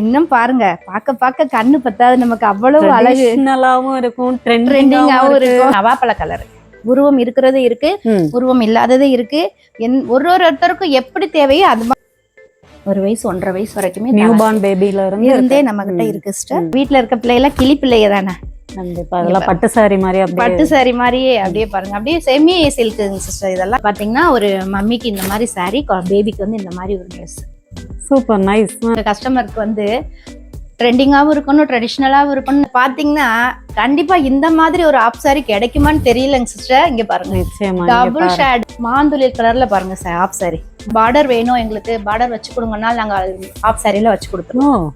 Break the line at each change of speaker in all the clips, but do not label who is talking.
இன்னும் பாருங்க, பாக்க பாக்க கண்ணு பத்தாது, நமக்கு அவ்வளவு அழகு
ட்ரெடிஷனலாவும் இருக்கும்,
ட்ரெண்டிங்காவும் இருக்கும். நவாப்பழ கலர் உருவம் இருக்கிறது இருக்கு, உருவம் இல்லாதது இருக்கு. ஒருத்தருக்கும் எப்படி தேவையோ அது ஒரு வயசு 1.5 வயசு வரைக்குமே
நியூ பார்ன் பேபில
இருந்தே நம்ம கிட்ட இருக்கு சிஸ்டர். வீட்டுல இருக்க பிள்ளைல கிளி பிள்ளைய தானே,
பட்டு சாரி மாதிரி
பட்டு சாரி மாதிரியே அப்படியே பாருங்க, அப்படியே செமி சில்க்குங்க சிஸ்டர். இதெல்லாம் பாத்தீங்கன்னா ஒரு மம்மிக்கு இந்த மாதிரி சாரி, பேபிக்கு வந்து இந்த மாதிரி ஒரு ட்ரெஸ்.
Super nice.
கஸ்டமருக்கு வந்து ட்ரெண்டிங்காகவும் இருக்கணும், ட்ரெடிஷ்னலாகவும் இருக்கணும். பார்த்தீங்கன்னா கண்டிப்பா இந்த மாதிரி ஒரு ஆப் சாரி கிடைக்குமான்னு தெரியலங்க சிஸ்டர். இங்க பாருங்க, டபுள் ஷேட் மாந்துளி கலர்ல பாருங்க ஆப் சாரி. பார்டர் வேணும் எங்களுக்கு, பார்டர் வச்சு கொடுங்கன்னா நாங்க ஆப் சாரியில வச்சு கொடுத்துருவோம்.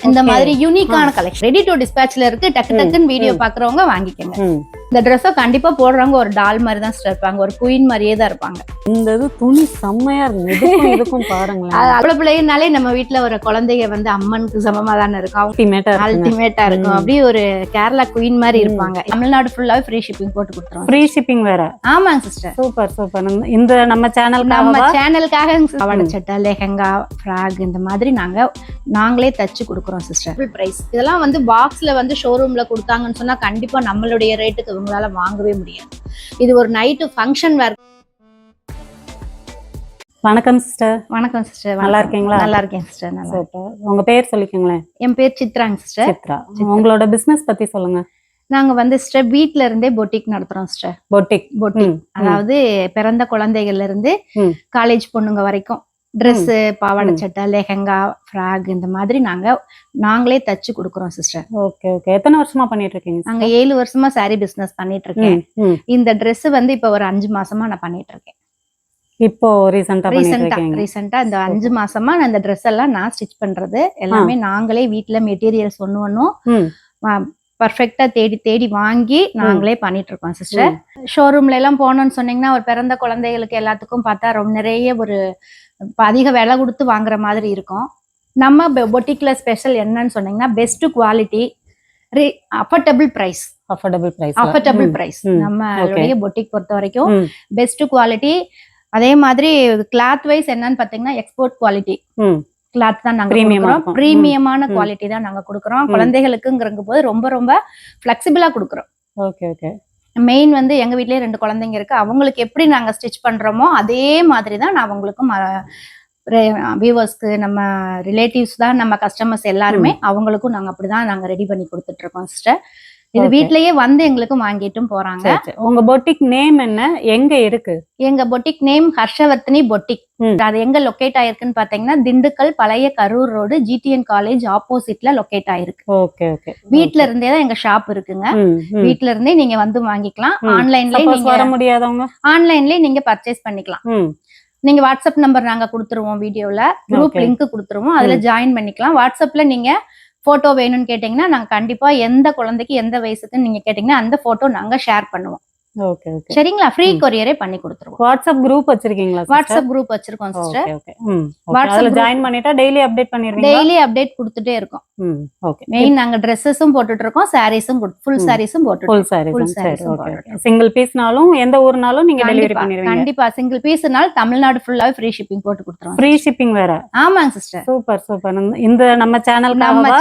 இந்த மாதிரி யூனிக்கான கலெக்ஷன் ரெடி டு டிஸ்பேச்ல இருக்கு. டக்கு டக்குன்னு வீடியோ பாக்குறவங்க வாங்கிக்கோங்க. இந்த ட்ரெஸ்ஸை கண்டிப்பா போடுறவங்க ஒரு டால் மாதிரி தான் இருப்பாங்க, ஒரு குயின் மாதிரியே தான் இருப்பாங்க.
இந்த துணி செம்மையா இருக்கும் பாருங்க.
அவ்வளவு பிள்ளைனாலே நம்ம வீட்டுல ஒரு குழந்தைங்க வந்து அம்மனுக்கு சமமா தானே இருக்கும், அல்டிமேட்டா இருக்கும். அப்படியே ஒரு கேரளா குயின் மாதிரி இருப்பாங்க. தமிழ்நாடு ஃபுல்லாவே ஃப்ரீ ஷிப்பிங் போட்டு கொடுத்துருவோம்.
ஃப்ரீ ஷிப்பிங் வேற? ஆமாங்க சிஸ்டர். Super super. இந்த நம்ம
சேனலுக்காக அவட சட்டை, லெஹங்கா, ஃப்ராக் இந்த மாதிரி நாங்களே தச்சு கொடுக்குறோம் சிஸ்டர். பிரைஸ் இதெல்லாம் வந்து பாக்ஸ்ல வந்து ஷோரூம்ல கொடுத்தாங்கன்னு சொன்னா கண்டிப்பா நம்மளுடைய ரேட்டுக்கு உங்களால வாங்கவே முடியாது. இது ஒரு நைட்டு ஃபங்க்ஷன் வேர்.
வணக்கம் சிஸ்டர்.
வணக்கம் சிஸ்டர்.
நல்லா இருக்கீங்களா?
நல்லா இருக்கேன் சிஸ்டர். நல்லா.
உங்க பேர் சொல்லிக்கீங்களேன்.
என் பேர் சித்ராங்க சிஸ்டர்.
சித்ரா. உங்களோட பிசினஸ் பத்தி சொல்லுங்க.
நாங்க வந்து சிஸ்டர் வீட்ல இருந்தே பொட்டிக் நடத்துறோம் சிஸ்டர். பொட்டிக் அதாவது பிறந்த குழந்தைகள்ல இருந்து காலேஜ் பொண்ணுங்க வரைக்கும் ட்ரெஸ், பாவாடை சட்டை, லெஹங்கா, ஃப்ராக் இந்த மாதிரி நாங்களே தச்சு கொடுக்குறோம் சிஸ்டர்.
Okay okay. எத்தனை வருஷமா பண்ணிட்டு இருக்கீங்க?
நாங்க 7 வருஷமா சாரி பிசினஸ் பண்ணிட்டு இருக்கேன். இந்த ட்ரெஸ் வந்து இப்ப ஒரு 5 மாசமா நான் பண்ணிட்டு இருக்கேன்.
இப்போ ரீசெண்டா
இந்த 5 மாசமா நான் இந்த ட்ரெஸ் எல்லாம் நான் ஸ்டிச் பண்றது எல்லாமே நாங்களே வீட்டுல மெட்டீரியல்ஸ் ஒண்ணும் பர்ஃபெக்டா தேடி வாங்கி நாங்களே பண்ணிட்டு இருக்கோம் சிஸ்டர். ஷோரூம்ல எல்லாம் போனோம்னு சொன்னீங்கன்னா ஒரு பிறந்த குழந்தைகளுக்கு எல்லாத்துக்கும் பார்த்தா ரொம்ப நிறைய ஒரு அதிக விலை கொடுத்து வாங்குற மாதிரி இருக்கும். நம்ம பொட்டிக்ல ஸ்பெஷல் என்னன்னு சொன்னீங்கன்னா பெஸ்ட் குவாலிட்டி, அஃபோர்டபிள் பிரைஸ். நம்மளுடைய பொட்டிக் பொறுத்த வரைக்கும் பெஸ்ட் குவாலிட்டி. அதே மாதிரி கிளாத் வைஸ் என்னன்னு பாத்தீங்கன்னா எக்ஸ்போர்ட் குவாலிட்டி கிளாத் தான் நாங்க கொடுக்குறோம். பிரீமியமான குவாலிட்டி தான் நாங்க கொடுக்குறோம். குழந்தைகளுக்குங்கிற போது ரொம்ப ரொம்ப ஃபிளெக்சிபிளா கொடுக்குறோம்.
Okay okay.
மெயின் வந்து எங்க வீட்லயே 2 குழந்தைங்க இருக்கு. அவங்களுக்கு எப்படி நாங்க ஸ்டிச் பண்றோமோ அதே மாதிரி தான் நான் அவங்களுக்கும் வியூவர்ஸ்க்கு, நம்ம ரிலேட்டிவ்ஸ் தான் நம்ம கஸ்டமர்ஸ் எல்லாருமே, அவங்களுக்கும் நாங்க அப்படிதான் ரெடி பண்ணி கொடுத்துட்டு இருக்கோம் சிஸ்டர். இது வீட்லயே வந்து எங்களுக்கும் வாங்கிட்டும் போறாங்க.
உங்க பொட்டிக் நேம் என்ன, எங்க இருக்கு?
எங்க பொட்டிக் நேம் ஹர்ஷவர்த்தினி பொட்டிக். அது எங்க லொகேட் ஆயிருக்குன்னு பாத்தீங்கன்னா திண்டுக்கல் பழைய கரூர் ரோடு GTN காலேஜ் ஆப்போசிட்ல லொகேட் ஆயிருக்கு.
Okay okay.
வீட்ல இருந்தே தான் எங்க ஷாப் இருக்குங்க. வீட்ல இருந்தே நீங்க வந்து வாங்கிக்கலாம். ஆன்லைன்லயே நீங்க
வர முடியாதவங்க
ஆன்லைன்லயே நீங்க பர்ச்சேஸ் பண்ணிக்கலாம். நீங்க வாட்ஸ்அப் நம்பர் நாங்க கொடுத்துருவோம், வீடியோல குரூப் லிங்க் கொடுத்துருவோம், அதுல ஜாயின் பண்ணிக்கலாம். வாட்ஸ்அப்ல நீங்க போட்டோ வேணும்னு கேட்டீங்கன்னா நாங்க கண்டிப்பா எந்த குழந்தைக்கு எந்த வயசுக்குன்னு நீங்க கேட்டீங்கன்னா அந்த போட்டோ நாங்க ஷேர் பண்ணுவோம்.
Okay okay.
சரிங்களா? ஃப்ரீ கொரியரே பண்ணி கொடுத்துருவோம்.
வாட்ஸ்அப் குரூப் வச்சிருக்கீங்களா?
வாட்ஸ்அப் குரூப் வச்சிருக்கோம் சிஸ்டர்.
Okay okay. அதுல ஜாயின் பண்ணிட்டா டெய்லி அப்டேட் பண்ணிடுவீங்க?
டெய்லி அப்டேட் கொடுத்துட்டே இருக்கோம்.
ஓகே.
மெயின் நாங்க Dresses-ம் போட்டுட்டு இருக்கோம், சாரீஸும் ஃபுல் சாரீஸும் போட்டுட்டு
ஃபுல் சாரீஸ். ஓகே. சிங்கிள் பீஸ்னாலும் எந்த ஊர்னாலும் நீங்க டெலிவரி பண்ணிடுவீங்க?
கண்டிப்பா. சிங்கிள் பீஸ்னால தமிழ்நாடு ஃபுல்லாவே ஃப்ரீ ஷிப்பிங் போட்டு கொடுத்துருவோம்.
ஃப்ரீ ஷிப்பிங் வேற? ஆமாங்க
சிஸ்டர்.
Super super. இந்த நம்ம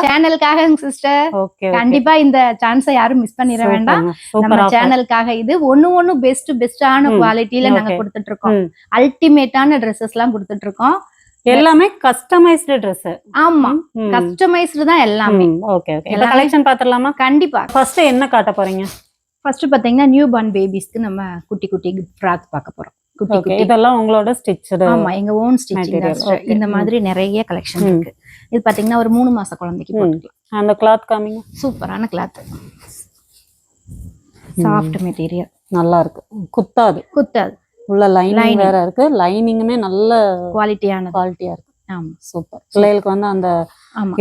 சேனலுக்காக சிஸ்டர்.
ஓகே.
கண்டிப்பா இந்த சான்ஸை யாரும் மிஸ் பண்ணிர வேண்டாம். நம்ம சேனலுக்காக இது ஒண்ணு பெஸ்டான குவாலிட்டில நாங்க கொடுத்துட்டு இருக்கோம். அல்டிமேட்டான Dresses எல்லாம் கொடுத்துட்டு இருக்கோம்.
எல்லாமே கஸ்டமைஸ்டு Dress.
ஆமா, கஸ்டமைஸ்டு தான் எல்லாமே.
Okay okay. இந்த கலெக்ஷன் பாத்துறலாமா?
கண்டிப்பா.
ஃபர்ஸ்ட் என்ன காட்ட போறீங்க?
ஃபர்ஸ்ட் பாத்தீங்கன்னா நியூ பார்ன் பேபிஸ்க்கு நம்ம குட்டி குட்டி ஃப்ராக் பார்க்க போறோம்.
ஓகே. இதெல்லாம் உங்களோட ஸ்டிச்சட்?
ஆமா, எங்க ஓன் ஸ்டிச்சிங். இந்த மாதிரி நிறைய கலெக்ஷன் இருக்கு. இது பாத்தீங்கன்னா ஒரு 3 மாச குழந்தைக்கு போட்டுக்கலாம்.
அந்த கிளாத் காமிங்க.
சூப்பரான கிளாத், சாஃப்ட் மெட்டீரியல், நல்லா இருக்கு. குத்தாது உள்ள லைனிங் வேற இருக்கு. லைனிங்குமே நல்ல குவாலிட்டியா இருக்கு. ஆமா, சூப்பர். பிள்ளைகளுக்கு வந்து அந்த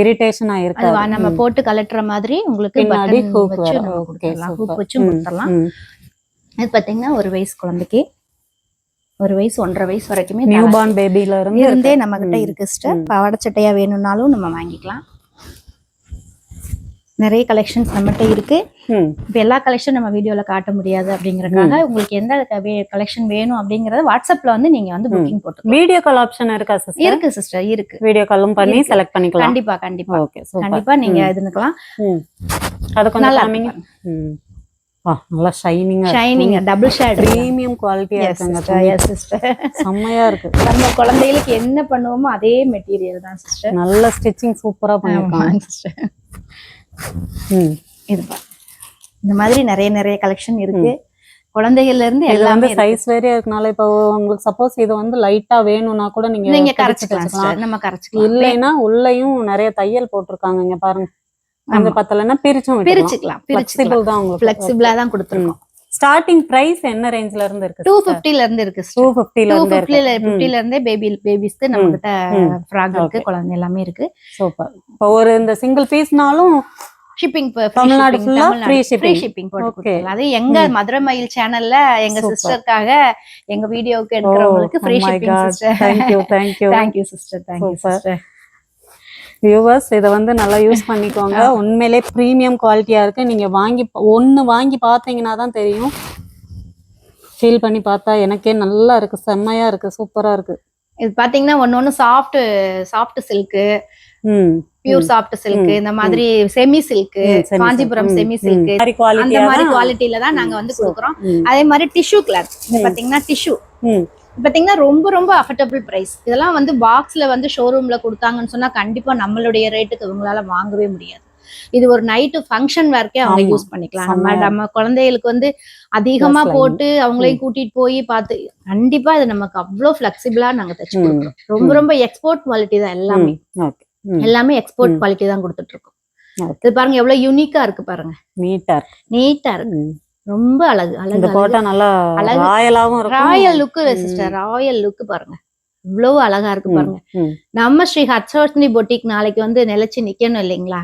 இரிட்டேஷனா இருக்கு. நம்ம போட்டு கலட்டுற மாதிரி உங்களுக்கு பின்னாடி ஹூக் வச்சு கொடுத்துடலாம். ஹூக் வச்சு கொடுத்துடலாம். இது பாத்தீங்கன்னா ஒரு வயசு குழந்தைக்கு, ஒரு வயசு 1.5 வயசு வரைக்குமே
நியூ பார்ன் பேபில
இருந்தே நம்ம கிட்ட இருக்கு சிஸ்டர். பாவாடை சட்டையா வேணும்னாலும் நம்ம வாங்கிக்கலாம். நிறைய கலெக்ஷன்ஸ் நம்மகிட்ட இருக்கு.
ம்
இப்போ எல்லா கலெக்ஷன் நம்ம வீடியோல காட்ட முடியாது அப்படிங்கறதுக்காக உங்களுக்கு எந்த கலெக்ஷன் வேணும் அப்படிங்கறத வாட்ஸ்அப்ல வந்து நீங்க வந்து புக்கிங் போட்டுக்கலாம்.
வீடியோ கால் ஆப்ஷன் இருக்கா சிஸ்டர்?
இருக்கு சிஸ்டர், இருக்கு.
வீடியோ காலும் பண்ணி
இருக்கு.
செலக்ட் பண்ணிக்கலாம்.
கண்டிப்பா கண்டிப்பா
ஓகே சூப்பர்.
கண்டிப்பா நீங்க இதுனுக்கலாம்.
அது கொஞ்சம்
நல்லா
காமிங்க. நல்லா ஷைனிங்கா
ஷைனிங் டபுள் ஷேட்
பிரீமியம் குவாலிட்டியா இருக்குங்க.
எஸ் சிஸ்டர்,
செம்மையா இருக்கு.
நம்ம குழந்தைகளுக்கு என்ன பண்ணுவோமோ அதே மெட்டீரியல் தான் சிஸ்டர்.
நல்ல ஸ்டிச்சிங் சூப்பரா பண்ணிருக்காங்க
சிஸ்டர். இது இந்த மாதிரி நிறைய நிறைய கலெக்ஷன் இருக்கு. குழந்தைகள்ல இருந்து எல்லாமே
சைஸ் வேரியா இருக்கனால இப்போ உங்களுக்கு சப்போஸ் இது வந்து லைட்டா வேணும்னா கூட நீங்க
கரைச்சுக்கலாம். நம்ம கரைச்சுக்கலாம்.
இல்லைன்னா உள்ளேயும் நிறைய தையல் போட்டிருக்காங்க. இங்க பாருங்க, அந்த பத்தலன்னா
பிரிச்சுக்கலாம்.
ஃபிளெக்சிபிள் தான், உங்களுக்கு
ஃபிளெக்சிபிளா தான் கொடுத்துருக்கோம்.
ஸ்டார்டிங் பிரைஸ் என்ன ரேஞ்ச்ல இருந்து இருக்கு?
250 ல இருந்து இருக்கு. 250 ல இருந்தே பேபிஸ்க்கு நம்ம கிட்ட ஃப்ராக் இருக்கு, குழந்தை எல்லாமே இருக்கு.
சூப்பர். இப்போ ஒரு இந்த சிங்கிள் பீஸ்னாலும்
ஷிப்பிங்
தமிழ்நாடு ஃபுல்லா ஃப்ரீ
ஷிப்பிங் போட்டு கொடுக்கலாம். அது எங்க மதுரை மயில் சேனல்ல எங்க சிஸ்டருக்காக எங்க வீடியோக்கு எடுக்கிறவங்களுக்கு free shipping sister.
Thank you
sister. Sister.
Viewers இத வந்து நல்லா யூஸ் பண்ணிக்கோங்க. உண்மையிலே பிரீமியம் குவாலிட்டியா இருக்கு. நீங்க வாங்கி பாத்தீங்கன்னா தான் தெரியும். ஃபீல் பண்ணி பார்த்தா எனக்கே நல்லா இருக்கு, செம்மையா இருக்கு, சூப்பரா இருக்கு.
இது பாத்தீங்கன்னா ஒன்னு soft silk, pure soft silk, இந்த மாதிரி semi silk, Kanchipuram semi silk, அந்த மாதிரி குவாலிட்டில தான் நாங்க வந்து கொடுக்குறோம். அதே மாதிரி டிஷ்யூ கிளாத் பாத்தீங்கன்னா டிஷ்யூ பாத்தீங்கன்னா ரொம்ப ரொம்ப அஃபர்டபுள் பிரைஸ். இதெல்லாம் வந்து பாக்ஸ்ல வந்து ஷோரூம்ல கொடுத்தாங்கன்னு சொன்னா கண்டிப்பா நம்மளுடைய ரேட்டுக்கு இவங்களால வாங்கவே முடியாது. இது ஒரு நைட்டு ஃபங்க்ஷன் வேர்க்கே அவங்க யூஸ் பண்ணிக்கலாம். நம்ம குழந்தைகளுக்கு வந்து அதிகமா போட்டு அவங்களையும் கூட்டிட்டு போய் பார்த்து கண்டிப்பா இது நமக்கு அவ்வளவு பிளெக்சிபிளா நாங்க தச்சு கொடுக்குறோம். ரொம்ப ரொம்ப எக்ஸ்போர்ட் குவாலிட்டி தான் எல்லாமே எக்ஸ்போர்ட் குவாலிட்டி தான் கொடுத்துட்டு இருக்கோம். இது பாருங்க எவ்வளவு யூனிக்கா இருக்கு பாருங்க, நீட்டா இருக்கு, ரொம்ப அழகு
போட்டா நல்லா ராயலாவும் இருக்கும்.
Royal look sister, Royal look பாருங்க, இவ்வளவு அழகா இருக்கு பாருங்க. நம்ம ஸ்ரீ ஹர்ஷவர்ஷினி பொட்டிக் நாளைக்கு வந்து நிலைச்சு நிக்கணும் இல்லைங்களா?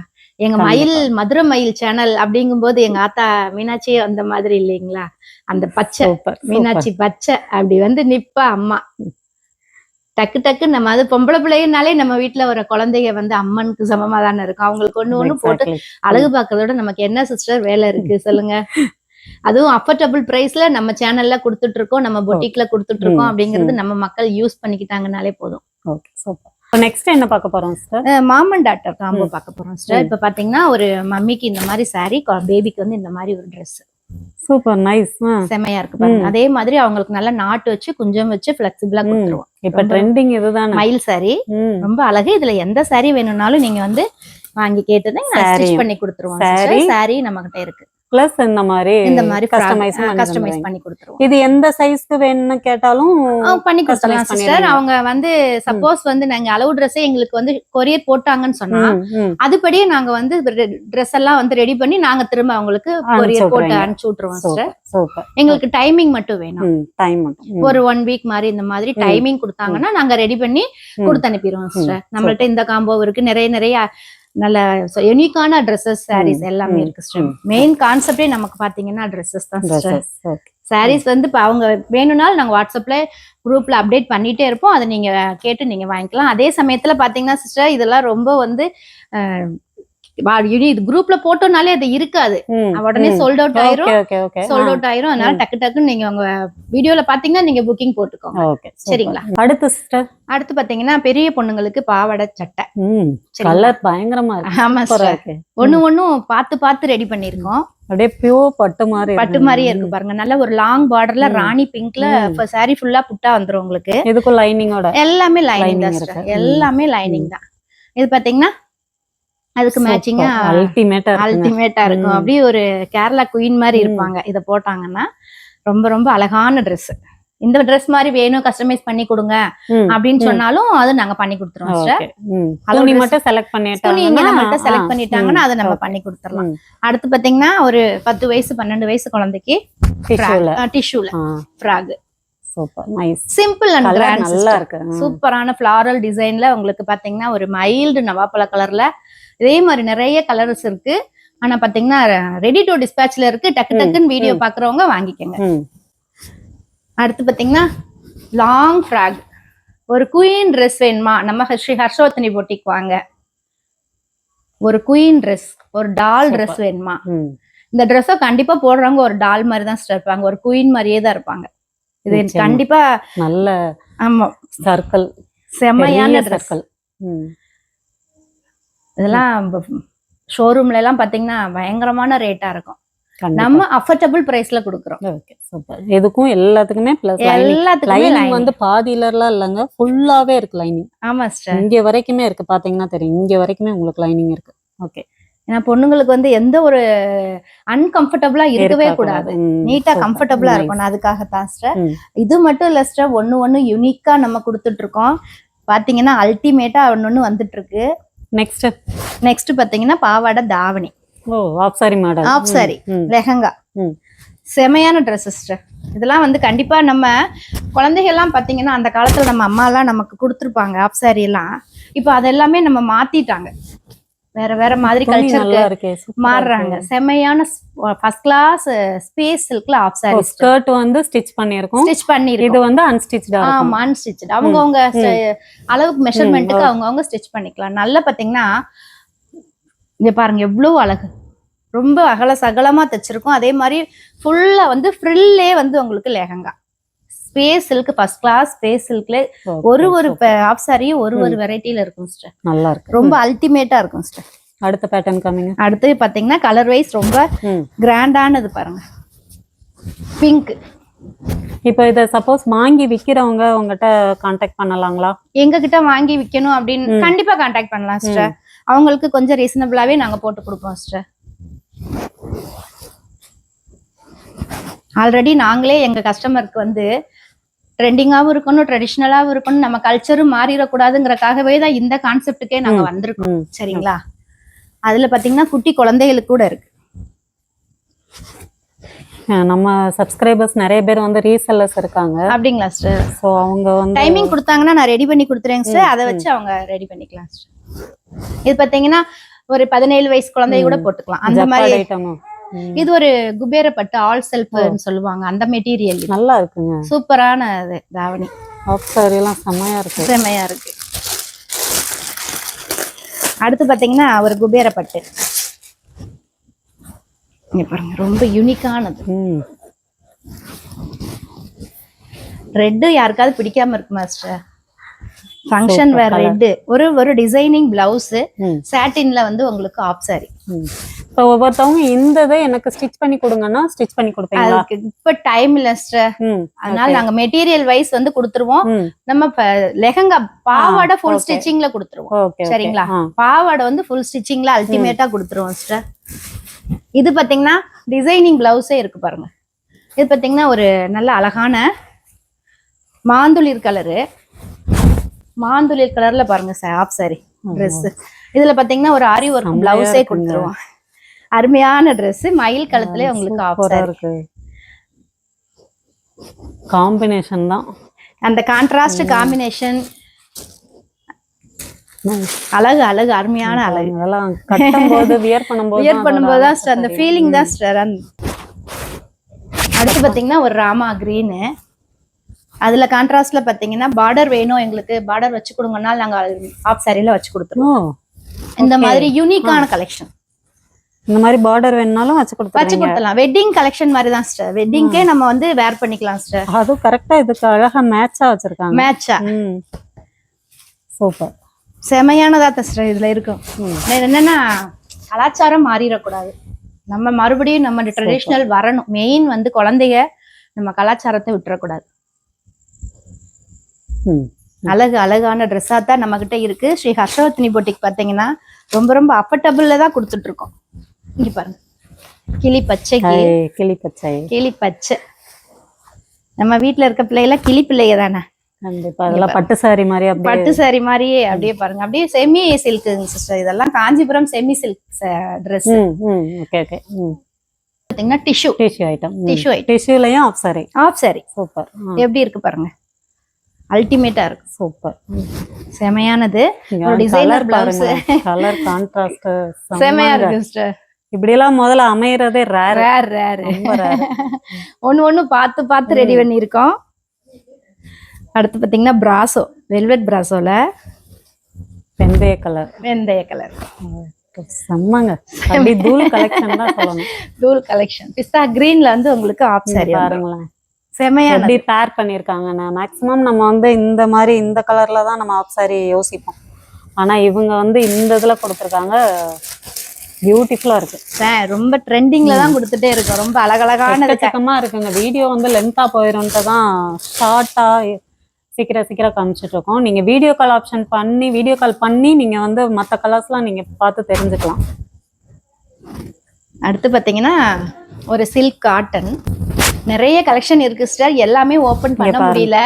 எங்க மதுரை மயில் சேனல் அப்படிங்கும் போது எங்க ஆத்தா மீனாட்சி அந்த மாதிரி இல்லைங்களா? அந்த பச்சை மீனாட்சி பச்சை அப்படி வந்து நிப்பா அம்மா. டக்கு நம்ம அது பொம்பளை பிள்ளைனாலே நம்ம வீட்டுல வர குழந்தைங்க வந்து அம்மனுக்கு சமமா தானே இருக்கும். அவங்களுக்கு ஒண்ணு போட்டு அழகு பாக்குறதோட நமக்கு என்ன சிஸ்டர் வேலை இருக்கு சொல்லுங்க? அதுவும் அஃபோர்டபுள் பிரைஸ்ல நம்ம சேனல்ல கொடுத்துட்டு இருக்கோம், நம்ம பொட்டிக்ல கொடுத்துட்டு இருக்கோம். அப்படிங்கறது நம்ம மக்கள் யூஸ் பண்ணிக்கிட்டாங்கனாலே போதும்.
நெக்ஸ்ட் என்ன பார்க்க போறோம் சிஸ்டர்?
மாமன் டாட்டர் காம்போ பார்க்க போறோம் சிஸ்டர். இப்ப பாத்தீங்கன்னா ஒரு மம்மிக்கு இந்த மாதிரி சாரி, பேபிக்கு வந்து இந்த மாதிரி ஒரு ட்ரெஸ்.
சூப்பர் நைஸ்,
செமையா இருக்கு பாருங்க. அதே மாதிரி அவங்களுக்கு நல்லா நாட்டு வச்சு குஞ்சம் வச்சு ஃபிளெக்சிபிளா கொடுத்துருவோம்.
இப்ப ட்ரெண்டிங் இதுதான்
மயில் சாரி, ரொம்ப அழகு. இதுல எந்த சாரி வேணும்னாலும் நீங்க வந்து வாங்கி கேட்டதை ஸ்டிச் பண்ணி கொடுத்துருவோம். சாரி நம்ம கிட்ட இருக்கு.
பிளஸ் இந்த மாதிரி
கஸ்டமைஸ் பண்ணி கொடுத்துருவோம்.
இது எந்த சைஸ்க்கு வேணும்னு கேட்டாலும்
பண்ணி கொடுத்துடலாம் சிஸ்டர். அவங்க வந்து சப்போஸ் வந்து நாங்க அளவு ட்ரெஸ் எங்களுக்கு வந்து கொரியர் போட்டாங்கன்னு சொன்னா அதுபடியே நாங்க வந்து ட்ரெஸ் எல்லாம் வந்து ரெடி பண்ணி நாங்க திரும்ப அவங்களுக்கு கொரியர் போட்டு அனுப்பிச்சு விட்டுருவோம் சிஸ்டர். எங்களுக்கு டைமிங் மட்டும் வேணும். ஒரு 1 வீக் மாதிரி இந்த மாதிரி டைமிங் கொடுத்தாங்கன்னா நாங்க ரெடி பண்ணி கொடுத்து அனுப்பிடுவோம் சிஸ்டர். நம்மள்ட்ட இந்த காம்போ இருக்கு. நிறைய நல்ல யூனிக்கான ட்ரெஸ்ஸஸ், சாரீஸ் எல்லாமே இருக்கு சிஸ்டர். மெயின் கான்செப்டே நமக்கு பாத்தீங்கன்னா ட்ரெஸ்ஸஸ் தான் சிஸ்டர். சாரீஸ் வந்து இப்ப அவங்க வேணும்னாலும் நாங்க வாட்ஸ்அப்ல குரூப்ல அப்டேட் பண்ணிட்டே இருப்போம். அதை நீங்க கேட்டு நீங்க வாங்கிக்கலாம். அதே சமயத்துல பாத்தீங்கன்னா சிஸ்டர் இதெல்லாம் ரொம்ப வந்து குரூப்ல போட்டோம்னாலே அது இருக்காது, உடனே சோல்ட் அவுட் ஆயிரும். அதனால டக்குன்னு நீங்க உங்க வீடியோல பாத்தீங்கன்னா நீங்க புக்கிங் போட்டுக்கோங்க. சரிங்களா? அடுத்து பாத்தீங்கன்னா பெரிய பொண்ணுங்களுக்கு பாவாடை சட்டை.
கலர் பயங்கரமா இருக்கு.
ஆமா சிஸ்டர், ஒண்ணும் பார்த்து ரெடி பண்ணிருக்கோம்.
அப்படியே பியூர் பட்டு
மாதிரியே இருக்கு பாருங்க. நல்ல ஒரு லாங் பார்டர்ல ராணி பிங்க்ல சாரி ஃபுல்லா புட்டா வந்துரும் உங்களுக்கு.
இதுக்கு லைனிங்கோட
எல்லாமே லைனிங் தான் சிஸ்டர், எல்லாமே லைனிங் தான். இது பாத்தீங்கன்னா அதுக்கு மேட்சிங்கா அல்டிமேட்டா இருக்கும். அப்படியே ஒரு கேரளா குயின் மாதிரி இருப்பாங்க. இத போட்டாங்கன்னா ரொம்ப ரொம்ப அழகான ட்ரெஸ். இந்த ட்ரெஸ் மாதிரி வேணும் கஸ்டமைஸ் பண்ணி கொடுங்க அப்படின்னு சொன்னாலும் அது நாங்க பண்ணி கொடுத்துருவோம் சிஸ்டர்.
துணி மட்டும் செலக்ட்
பண்ணிட்டாங்கன்னா அதை நம்ம பண்ணி கொடுத்துடலாம். அடுத்து பாத்தீங்கன்னா ஒரு 10 வயசு 12 வயசு குழந்தைக்கு டிஷ்யூல ஃப்ராக். சிம்பிள் அண்ட் கிராண்ட், நல்லா இருக்கு. சூப்பரான ஃபிளாரல் டிசைன்ல உங்களுக்கு பாத்தீங்கன்னா ஒரு மைல்டு நவாப்பழ கலர்ல இதே மாதிரி நிறைய கலர்ஸ் இருக்கு. ஆனா பாத்தீங்கன்னா ரெடி டு டிஸ்பேச்ல இருக்கு. டக்குன்னு வீடியோ பாக்குறவங்க வாங்கிக்கோங்க. அடுத்து பாத்தீங்கன்னா லாங் ஃப்ராக், ஒரு குயின் ட்ரெஸ் வேணுமா நம்ம ஸ்ரீ ஹர்ஷவர்ஷினி பொட்டிக் வாங்க. ஒரு குயின் ட்ரெஸ், ஒரு டால் ட்ரெஸ் வேணுமா, இந்த ட்ரெஸ்ஸை கண்டிப்பா போடுறவங்க ஒரு டால் மாதிரி தான் இருப்பாங்க, ஒரு குயின் மாதிரியே தான் இருப்பாங்க. இது கண்டிப்பா
நல்ல
ஆமா
சர்க்கிள்,
செமையான ட்ரெஸ். இதெல்லாம் ஷோரூம்ல எல்லாம் பாத்தீங்கன்னா பயங்கரமான ரேட்டா இருக்கும். நம்ம அஃபோர்டபிள் பிரைஸ்ல கொடுக்குறோம்.
Okay super. எதுக்கும் எல்லாத்துக்குமே ப்ளஸ்
எல்லாத்துக்குமே
லைனிங் வந்து பாதியிலலாம் இல்லங்க, ஃபுல்லாவே இருக்கு லைனிங்.
ஆமா சிஸ்டர்,
இங்க வரைக்குமே இருக்கு, பாத்தீங்கன்னா தெரியும், இங்க வரைக்குமே உங்களுக்கு லைனிங் இருக்கு. ஓகே,
ஏன்னா பொண்ணுங்களுக்கு வந்து எந்த ஒரு அன்கம்ஃபர்டபுளா இருக்கவே கூடாது, நீட்டா கம்ஃபர்டபுளா இருக்கணும். அதுக்காகத்தான் சிஸ்டர். இது மட்டும் இல்ல சிஸ்டர், ஒண்ணு யூனிக்கா நம்ம கொடுத்துட்டு இருக்கோம். பாத்தீங்கன்னா அல்டிமேட்டா ஒண்ணு வந்துட்டு இருக்கு. நெக்ஸ்ட் பாத்தீங்கன்னா பாவாடை தாவணி.
Oh, half sari model,
half sari lehenga, செமையான ட்ரெஸ் சிஸ்டர். இதெல்லாம் வந்து கண்டிப்பா நம்ம குழந்தைகள் எல்லாம் பாத்தீங்கன்னா அந்த காலத்துல நம்ம அம்மா எல்லாம் நமக்கு கொடுத்துருப்பாங்க ஆஃப் சாரி எல்லாம். இப்போ அதெல்லாமே நம்ம மாத்திட்டாங்க, வேற வேற மாதிரி கல்ச்சருக்கு மாறுறாங்க. செமையான ஃபர்ஸ்ட் கிளாஸ் ஸ்பேஸ் சில்க்ல ஆஃப் சாரி.
ஸ்கர்ட் வந்து ஸ்டிச் பண்ணிருக்கோம், இது வந்து அன்ஸ்டிச்டா.
ஆமா அன்ஸ்டிச்ட், அவங்கவங்க அளவுக்கு மெஷர்மென்ட்டுக்கு அவங்கவங்க ஸ்டிச் பண்ணிக்கலாம். நல்லா பாத்தீங்கன்னா இங்க பாருங்க எவ்வளவு அழகு, ரொம்ப அகல சகலமா தைச்சிருக்கும். அதே மாதிரி ஃபுல்லா வந்து ஃப்ரில்லே வந்து உங்களுக்கு lehenga space silk, first class space சில்க்ல ஒரு ஆஃப் சாரியும் ஒரு வெரைட்டில இருக்கும் சிஸ்டர். நல்லா இருக்கு, ரொம்ப அல்டிமேட்டா இருக்கும் சிஸ்டர்.
அடுத்த பேட்டர்ன் காமிங்க.
அடுத்து பாத்தீங்கன்னா கலர் வைஸ் ரொம்ப கிராண்டானது பாருங்க, பிங்க்.
இப்போ இத சப்போஸ் வாங்கி விக்கிறவங்க உங்ககிட்ட கான்டாக்ட் பண்ணலாங்களா?
எங்க கிட்ட வாங்கி விக்கணும் அப்படின்னு கண்டிப்பா கான்டாக்ட் பண்ணலாம் சிஸ்டர். அவங்களுக்கு கொஞ்சம் ரீசனபிளாவே நாங்க போட்டு கொடுப்போம் சிஸ்டர். ஆல்ரெடி நாங்களே எங்க கஸ்டமருக்கு வந்து ட்ரெண்டிங்காவும் இருக்கணும், ட்ரெடிஷ்னலாவும் இருக்கணும், நம்ம கல்ச்சரும் மாறிடக்கூடாதுங்கிறக்காகவே தான் இந்த கான்செப்டுக்கே நாங்க வந்திருக்கோம். சரிங்களா? அதுல பாத்தீங்கன்னா குட்டி குழந்தைகளுக்கு கூட இருக்கு.
நம்ம சப்ஸ்கிரைபர்ஸ் நிறைய பேர் வந்து ரீசெல்லர்ஸ் இருக்காங்க.
அப்படிங்களா சிஸ்டர்?
சோ அவங்க வந்து
டைமிங் கொடுத்தாங்கன்னா நான் ரெடி பண்ணி கொடுத்துறேங்க சிஸ்டர், அதை வச்சு அவங்க ரெடி பண்ணிக்கலாம் சிஸ்டர். இது பாத்தீங்கன்னா ஒரு 17 வயசு குழந்தைய கூட போட்டுக்கலாம் அந்த மாதிரி ஐட்டம். இது ஒரு குபேர பட்டு ஆல் செல்ஃப்னு சொல்லுவாங்க, அந்த மெட்டீரியல்
நல்லா இருக்குங்க,
சூப்பரான தாவணி.
ஆஃப் சாரி எல்லாம் செமையா இருக்கு,
செமையா இருக்கு. அடுத்து பாத்தீங்கன்னா ஒரு குபேர பட்டு, இங்க பாருங்க ரொம்ப யூனிக்கானது. ரெட் யாருக்காவது பிடிக்காம இருக்குமா சிஸ்டர்? ஃபங்க்ஷன் வேர் ரெட், ஒரு டிசைனிங் பிளவுஸ், சாட்டின்ல வந்து உங்களுக்கு ஆஃப் சாரி.
இப்போ ஒவ்வொருத்தவங்க இந்த எனக்கு ஸ்டிச் பண்ணி கொடுங்கன்னா ஸ்டிச் பண்ணி கொடுப்பீங்களா?
இப்ப டைம் இல்ல சிஸ்டர், அதனால நாங்க மெட்டீரியல் வைஸ் வந்து கொடுத்துருவோம். நம்ம லெஹங்கா பாவாடை ஃபுல் ஸ்டிச்சிங்ல கொடுத்துருவோம். சரிங்களா? பாவாடை வந்து ஃபுல் ஸ்டிச்சிங்ல அல்டிமேட்டா கொடுத்துருவோம் சிஸ்டர். இது பாத்தீங்கன்னா டிசைனிங் பிளவுஸே இருக்கு பாருங்க. இது பாத்தீங்கன்னா ஒரு நல்ல அழகான மாந்துளிர் கலர்ல பாருங்க ஆஃப் சாரி ட்ரெஸ். இதுல பாத்தீங்கன்னா ஒரு ஆரி ஒர்க் பிளவுஸே கொடுத்துருவோம். அருமையான ட்ரெஸ், மயில் கழுத்துல உங்களுக்கு ஆஃப் சாரி இருக்கு.
காம்பினேஷன் தான், அந்த
கான்ட்ராஸ்ட் காம்பினேஷன் அழகு அழகு, அருமையான அழகு.
அதெல்லாம் கட்டும்போது வியர் பண்ணும்போது
தான் அந்த ஃபீலிங் தான் சிஸ்டர். அடுத்து பாத்தீங்கன்னா ஒரு ராமா கிரீன், அதுல கான்ட்ராஸ்ட்ல பாத்தீங்கன்னா பார்டர் வேணும் எங்களுக்கு, பார்டர் வச்சு கொடுங்கன்னா நாங்க ஆஃப் சாரில வச்சு கொடுத்துருவோம். இந்த மாதிரி யூனிக்கான கலெக்ஷன்,
இந்த மாதிரி பார்டர் வேணும்னாலும் வச்சு
கொடுத்துடலாம். வெட்டிங் கலெக்ஷன் மாதிரி தான் சிஸ்டர், வெட்டிங்க்கே நம்ம வந்து வேர் பண்ணிக்கலாம் சிஸ்டர்.
அதுவும் கரெக்டா இதுக்கு அழகா மேட்சா வச்சிருக்காங்க.
மேட்சா
சூப்பர்,
செமையானதா சிஸ்டர் இதுல இருக்கும். என்னன்னா கலாச்சாரம் மாறிடக்கூடாது, நம்ம மறுபடியும் நம்ம ட்ரெடிஷ்னல் வரணும். மெயின் வந்து குழந்தைங்க நம்ம கலாச்சாரத்தை விட்டுறக்கூடாது. அழகு அழகான ட்ரெஸ்ஸா தான் நம்ம கிட்ட இருக்கு. ஸ்ரீ ஹர்ஷவர்த்தினி பொட்டிக் பாத்தீங்கன்னா ரொம்ப ரொம்ப அஃபர்டபுள்ல தான் கொடுத்துட்டு இருக்கோம். இங்க பாருங்க கிளி பச்சை, நம்ம வீட்டுல இருக்க பிள்ளைல கிளி பிள்ளைங்க தானே.
கண்டிப்பா அதெல்லாம் பட்டு சாரி
மாதிரியே அப்படியே பாருங்க, அப்படியே செமி சில்க் சிஸ்டர். இதெல்லாம் காஞ்சிபுரம் செமி சில்க் ட்ரெஸ். பாத்தீங்கன்னா டிஷ்யூ ஐட்டம்,
டிஷ்யூலயும் ஆஃப் சாரி
சூப்பர். எப்படி இருக்கு பாருங்க, அல்டிமேட்டா இருக்கு, சூப்பர் செமையானது. ஒரு டிசைனர் பிளவுஸ்,
கலர் கான்ட்ராஸ்ட்
செமையா இருக்கு சிஸ்டர்.
இப்படி எல்லாம் முதல்ல அமையறதே ரேர்.
ஒண்ணு பார்த்து ரெடி பண்ணி இருக்கோம். அடுத்து பாத்தீங்கன்னா பிராசோ, வெல்வெட் பிராசோல
வெந்தய கலர் செம்மங்க. அப்படி தூள் கலெக்ஷன் தான் சொல்லணும்.
டூல் கலெக்ஷன் பிஸ்தா கிரீன்ல வந்து உங்களுக்கு ஆப் சாரி
பாருங்களேன்
செமையான
எப்படி பேர் பண்ணிருக்காங்க. மேக்ஸிமம் நம்ம வந்து இந்த மாதிரி இந்த கலர்ல தான் நம்ம ஆப் சாரி யோசிப்போம். ஆனா இவங்க வந்து இந்த இதுல கொடுத்துருக்காங்க. பியூட்டிஃபுல்லா இருக்கு.
ரொம்ப ட்ரெண்டிங்ல தான் கொடுத்துட்டே இருக்கோம். ரொம்ப அழகழகான
எக்கச்சக்கமா இருக்குங்க. வீடியோ வந்து லென்த்தா போயிரும்ட்டு தான் ஷார்ட்டா சீக்கிரம் காமிச்சிட்டு இருக்கோம். நீங்க வீடியோ கால் பண்ணி நீங்க வந்து மற்ற கலர்ஸ்லாம் நீங்க பார்த்து தெரிஞ்சுக்கலாம்.
அடுத்து பாத்தீங்கன்னா ஒரு சில்க் காட்டன் நிறைய கலெக்ஷன் இருக்கு சிஸ்டர். எல்லாமே ஓபன் பண்ண முடியல.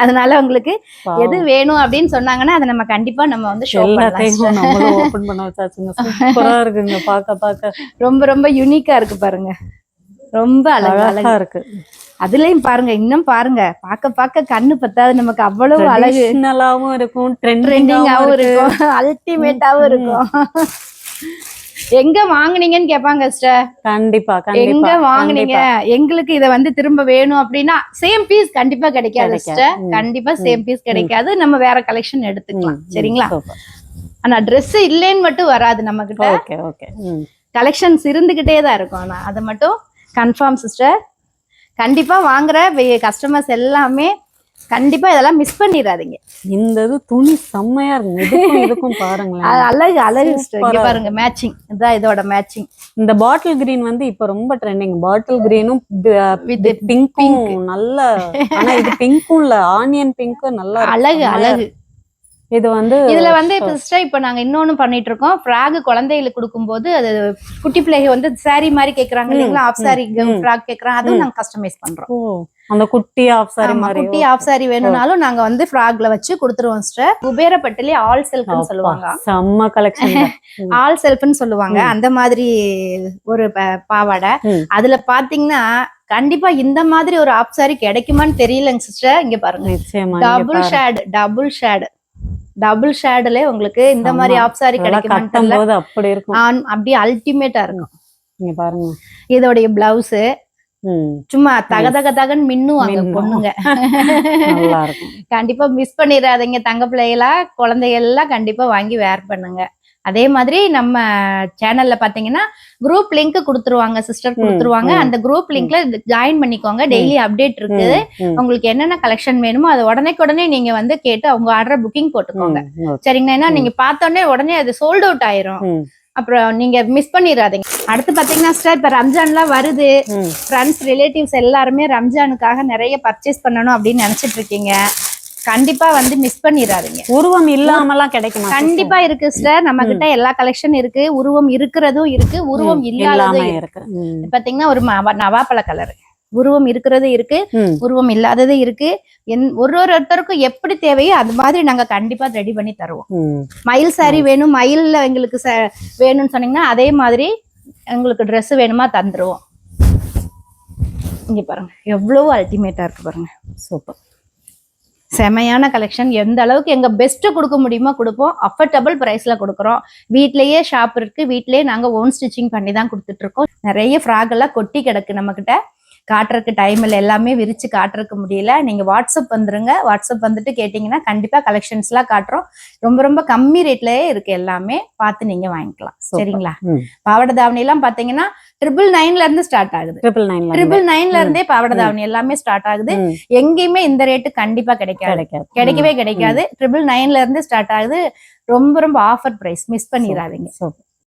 அதனால உங்களுக்கு எது வேணும் அப்படின்னு சொன்னாங்கன்னா அதை நம்ம கண்டிப்பா நம்ம வந்து ஷோ பண்ணலாம்.
ஓபன் பண்ண வச்சாச்சுங்க. சூப்பரா இருக்குங்க. பார்க்க
ரொம்ப ரொம்ப யூனிக்கா இருக்கு பாருங்க. ரொம்ப அழகா இருக்கு. அதுலயும் பாருங்க, இன்னும் பாருங்க, பார்க்க கண்ணு பத்தாது நமக்கு. அவ்வளவு அழகு
இருக்கும்,
ட்ரெண்டிங்காவும் இருக்கும், அல்டிமேட்டாவும் இருக்கும். எங்க வாங்குனீங்கன்னு கேட்பாங்க சிஸ்டர்.
கண்டிப்பா
எங்க வாங்குனீங்க, எங்களுக்கு இத வந்து திரும்ப வேணும் அப்படின்னா சேம் பீஸ் கண்டிப்பா கிடைக்காது சிஸ்டர். கண்டிப்பா சேம் பீஸ் கிடைக்காது. நம்ம வேற கலெக்ஷன் எடுத்துக்கலாம். சரிங்களா? ஆனா Dress இல்லைன்னு மட்டும் வராது நம்ம கிட்ட. கலெக்ஷன்ஸ் இருந்துகிட்டே தான் இருக்கும். ஆனா அதை மட்டும் கன்ஃபார்ம் சிஸ்டர். கண்டிப்பா வாங்குற கஸ்டமர்ஸ் எல்லாமே கண்டிப்பா இதெல்லாம் மிஸ் பண்ணிடாதீங்க.
இந்த துணி செம்மையா இருக்கு. இதுக்கும் பாருங்களேன்.
அழகு சிஸ்டர். இங்க பாருங்க மேட்சிங். இதான் இதோட மேட்சிங்.
இந்த பாட்டில் கிரீன் வந்து இப்ப ரொம்ப ட்ரெண்டிங். பாட்டில் கிரீனும் வித் பிங்க்கும் நல்ல. ஆனா இது பிங்க்கும் இல்ல, ஆனியன் பிங்க். நல்லா
அழகு.
இது வந்து
இதுல வந்து சிஸ்டர் இப்ப நாங்க இன்னொன்னு பண்ணிட்டு இருக்கோம். ஃப்ராக் குழந்தைகளுக்கு கொடுக்கும்போது அது குட்டி பிள்ளைங்க வந்து சாரி மாதிரி கேக்குறாங்க இல்லைங்களா, ஆஃப் சாரி ஃப்ராக் கேக்குறாங்க. அதுவும் நாங்க கஸ்டமைஸ் பண்றோம்.
அந்த குட்டி ஆஃப் சாரி மாதிரி
குட்டி ஆஃப் சாரி வேணும்னாலும் நாங்க வந்து ஃப்ராக்ல வச்சு கொடுத்துருவோம் சிஸ்டர். குபேரப்பட்டிலே ஆல் செல்ஃப்னு சொல்லுவாங்க.
செம்ம கலெக்ஷன்.
ஆல் செல்ஃப்னு சொல்லுவாங்க. அந்த மாதிரி ஒரு பாவாடை. அதுல பாத்தீங்கன்னா கண்டிப்பா இந்த மாதிரி ஒரு ஆஃப் சாரி கிடைக்குமான்னு தெரியலங்க சிஸ்டர். இங்க பாருங்க, டபுள் ஷேடுல உங்களுக்கு இந்த மாதிரி ஆஃப் சாரி கிடைக்குமான்னு
அப்படி இருக்கும்.
அப்படியே அல்டிமேட்டா இருக்கும்.
இங்க பாருங்க,
இதோடைய பிளவுஸ் சும்மா தகன்னு மின்னுவாங்க பொண்ணுங்க.
நல்லா இருக்கும்.
கண்டிப்பா மிஸ் பண்ணிடாதீங்க. தங்க பிள்ளைகளா குழந்தைகள் எல்லாம் கண்டிப்பா வாங்கி வேர் பண்ணுங்க. அதே மாதிரி நம்ம சேனல்ல பாத்தீங்கன்னா குரூப் லிங்க் கொடுத்துருவாங்க சிஸ்டர், கொடுத்துருவாங்க. அந்த குரூப் லிங்க்ல ஜாயின் பண்ணிக்கோங்க. டெய்லி அப்டேட் இருக்கு. உங்களுக்கு என்னென்ன கலெக்ஷன் வேணுமோ அதை உடனே நீங்க வந்து கேட்டு அவங்க ஆர்டர் புக்கிங் போட்டுக்கோங்க. சரிங்களா? ஏன்னா நீங்க பார்த்தோன்னே உடனே அது சோல்ட் அவுட் ஆயிரும். அப்புறம் நீங்க மிஸ் பண்ணிடாதீங்க. அடுத்து பாத்தீங்கன்னா சிஸ்டர் இப்ப ரம்ஜான்லாம் வருது. ஃப்ரெண்ட்ஸ் ரிலேட்டிவ்ஸ் எல்லாருமே ரம்ஜானுக்காக நிறைய பர்ச்சேஸ் பண்ணணும் அப்படின்னு நினைச்சிட்டு இருக்கீங்க. கண்டிப்பா வந்து மிஸ் பண்ணிடாதீங்க.
உருவம் இல்லாமலாம் கிடைக்குமா?
கண்டிப்பா இருக்கு சிஸ்டர். நம்ம கிட்ட எல்லா கலெக்ஷன் இருக்கு. உருவம் இருக்கிறதும் இருக்கு, உருவம் இல்லாததும் இருக்கு. பாத்தீங்கன்னா ஒரு நவாப்பழ கலர் உருவம் இருக்கிறது இருக்கு, உருவம் இல்லாதது இருக்கு. ஒருத்தருக்கும் எப்படி தேவையோ அது மாதிரி நாங்க கண்டிப்பா ரெடி பண்ணி தருவோம். மயில் சாரி வேணும், மயில்ல எங்களுக்கு வேணும்னு சொன்னீங்கன்னா அதே மாதிரி எங்களுக்கு ட்ரெஸ் வேணுமா தந்துருவோம். இங்க பாருங்க எவ்வளவு அல்டிமேட்டா இருக்கு பாருங்க.
சூப்பர்.
செமையான கலெக்ஷன். எந்த அளவுக்கு எங்க பெஸ்ட் கொடுக்க முடியுமோ கொடுப்போம். அஃபோர்டபுள் பிரைஸ்ல கொடுக்குறோம். வீட்லயே ஷாப் இருக்கு. வீட்லயே நாங்க ஓன் ஸ்டிச்சிங் பண்ணி தான் கொடுத்துட்டு இருக்கோம். நிறைய ஃப்ராக் எல்லாம் கொட்டி கிடக்கு நம்ம கிட்ட. காட்டுறதுக்கு டைம் இல்லை, எல்லாமே விரிச்சு காட்டுறதுக்கு முடியல. நீங்க வாட்ஸ்அப் வந்துருங்க. வாட்ஸ்அப் வந்துட்டு கேட்டீங்கன்னா கண்டிப்பா கலெக்ஷன்ஸ் எல்லாம் காட்டுறோம். ரொம்ப ரொம்ப கம்மி ரேட்லயே இருக்கு. எல்லாமே பார்த்து நீங்க வாங்கிக்கலாம். சரிங்களா? பாவாடை தாவணி எல்லாம் பாத்தீங்கன்னா 999 இருந்து ஸ்டார்ட் ஆகுது. 999 இருந்தே பாவாடை தாவணி எல்லாமே ஸ்டார்ட் ஆகுது. எங்கேயுமே இந்த ரேட்டு கண்டிப்பா கிடைக்கவே கிடைக்காது. 999 இருந்து ஸ்டார்ட் ஆகுது. ரொம்ப ரொம்ப ஆஃபர் பிரைஸ். மிஸ் பண்ணிடாதீங்க.